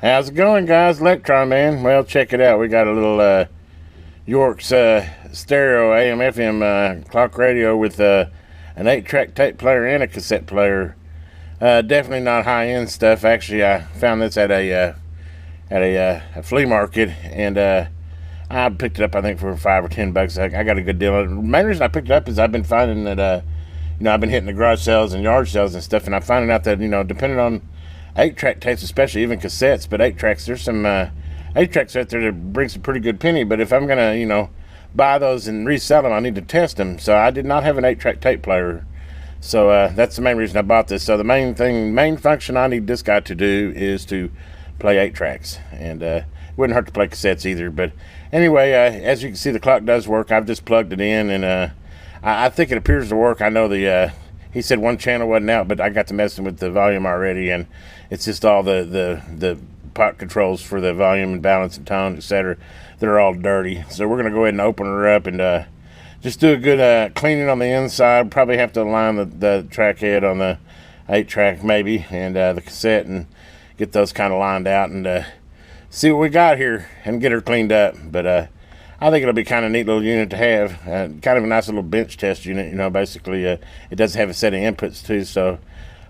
How's it going, guys? Electron Man. Well, check it out. We got a little Yorx stereo AM FM clock radio with an 8-track tape player and a cassette player. Definitely not high-end stuff. Actually, I found this at a flea market, and I picked it up, I think, for $5 or $10. I got a good deal. The main reason I picked it up is I've been finding that I've been hitting the garage sales and yard sales and stuff, and I'm finding out that depending on 8-track tapes, especially even cassettes, but 8-tracks, there's some 8-tracks out there that bring some pretty good penny. But if I'm gonna buy those and resell them, I need to test them. So I did not have an 8-track tape player, so that's the main reason I bought this. So the main function I need this guy to do is to play 8-tracks, and it wouldn't hurt to play cassettes either. But anyway, as you can see, the clock does work. I've just plugged it in, and I think it appears to work. I know he said one channel wasn't out, but I got to messing with the volume already, and it's just all the pot controls for the volume and balance and tone, etc. They're all dirty. So we're going to go ahead and open her up and just do a good cleaning on the inside. Probably have to align the track head on the 8-track maybe, and the cassette, and get those kind of lined out and see what we got here and get her cleaned up. But I think it'll be kind of a neat little unit to have. Kind of a nice little bench test unit, basically. It does have a set of inputs too, so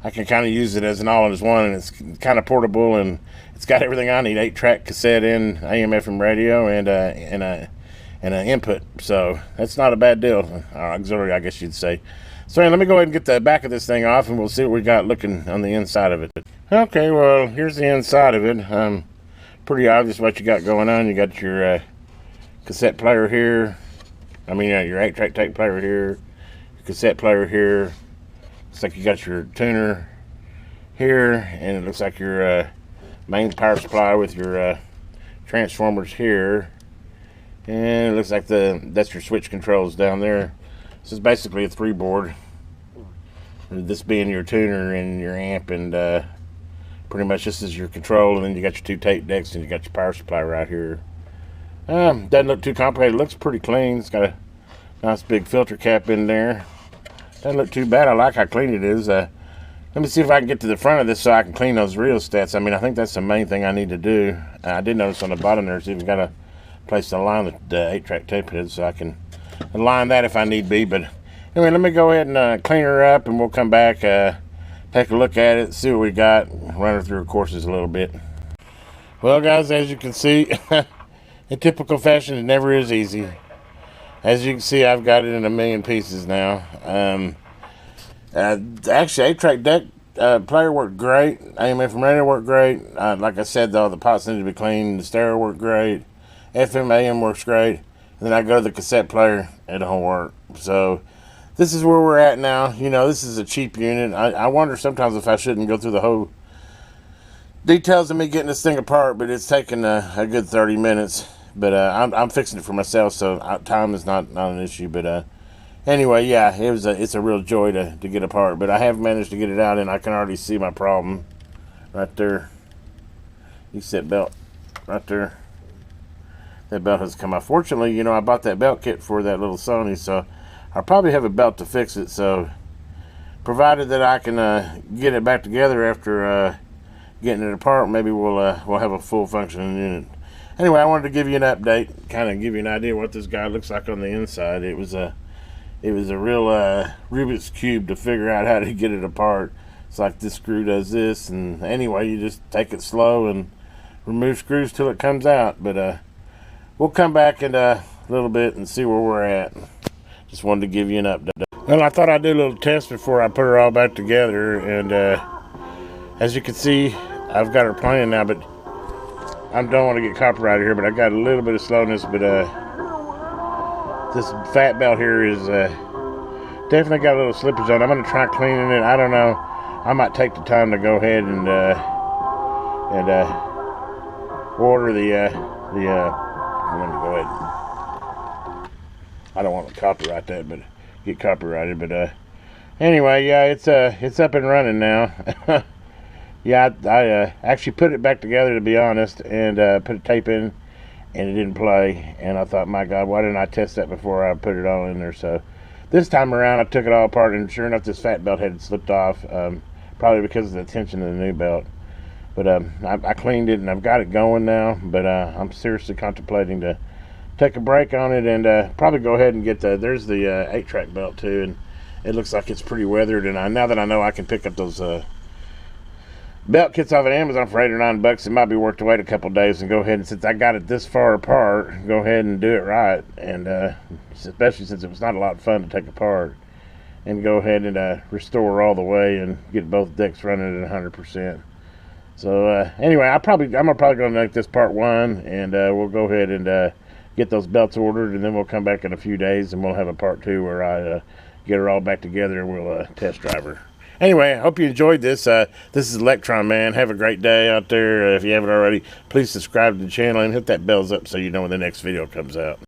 I can kind of use it as an all-in-one, and it's kind of portable, and it's got everything I need: 8-track, cassette, and AM FM radio, and an input. So that's not a bad deal. Auxiliary, I guess you'd say. So let me go ahead and get the back of this thing off, and we'll see what we got looking on the inside of it. Okay, well, here's the inside of it. Pretty obvious what you got going on. You got your cassette player here. Your 8-track tape player here. Your cassette player here. Looks like you got your tuner here, and it looks like your main power supply with your transformers here, and it looks like that's your switch controls down there. This is basically a 3-board. This being your tuner and your amp, and pretty much this is your control, and then you got your 2 tape decks, and you got your power supply right here. Doesn't look too complicated. It looks pretty clean. It's got a nice big filter cap in there. Doesn't look too bad. I like how clean it is. Let me see if I can get to the front of this so I can clean those rheostats. I think that's the main thing I need to do. I did notice on the bottom there, it's even got a place to align the 8-track tape head, so I can align that if I need be. But anyway, let me go ahead and clean her up, and we'll come back, take a look at it, see what we got, run her through her courses a little bit. Well, guys, as you can see, in typical fashion, it never is easy. As you can see, I've got it in a million pieces now. Actually, 8-track deck player worked great. AM FM radio worked great. Like I said, though, the pots need to be clean. The stereo worked great. FM AM works great. And then I go to the cassette player, it don't work. So this is where we're at now. This is a cheap unit. I wonder sometimes if I shouldn't go through the whole details of me getting this thing apart, but it's taken a good 30 minutes. But I'm fixing it for myself, so time is not an issue. But anyway, yeah, it's a real joy to get apart. But I have managed to get it out, and I can already see my problem right there. You see that belt right there? That belt has come off. Fortunately, I bought that belt kit for that little Sony, so I'll probably have a belt to fix it. So provided that I can get it back together after getting it apart, maybe we'll have a full functioning unit. Anyway, I wanted to give you an update, kind of give you an idea what this guy looks like on the inside. It was a real Rubik's Cube to figure out how to get it apart. It's like this screw does this, and anyway, you just take it slow and remove screws till it comes out. But we'll come back in a little bit and see where we're at. Just wanted to give you an update. Well, I thought I'd do a little test before I put her all back together, and as you can see, I've got her playing now, but I don't want to get copyrighted here, but I got a little bit of slowness. But this fat belt here is definitely got a little slippage on it. I'm going to try cleaning it. I don't know. I might take the time to go ahead and order the I'm going to go ahead. I don't want to copyright that, but get copyrighted. But anyway, yeah, it's up and running now. Yeah, I actually put it back together, to be honest, and put a tape in, and it didn't play. And I thought, my God, why didn't I test that before I put it all in there? So this time around, I took it all apart, and sure enough, this fat belt had slipped off, probably because of the tension of the new belt. But I cleaned it and I've got it going now. But I'm seriously contemplating to take a break on it and probably go ahead and get there's the 8-track belt too, and it looks like it's pretty weathered. And now that I know I can pick up those belt kits off of Amazon for $8 or $9, it might be worth to wait a couple days and go ahead, and since I got it this far apart, go ahead and do it right. And especially since it was not a lot of fun to take apart, and go ahead and restore all the way and get both decks running at 100%. So anyway, I'm probably going to make this part 1, and we'll go ahead and get those belts ordered, and then we'll come back in a few days and we'll have a part 2 where I get her all back together and we'll test drive her. Anyway, I hope you enjoyed this. This is Electron Man. Have a great day out there. If you haven't already, please subscribe to the channel and hit that bells up so you know when the next video comes out.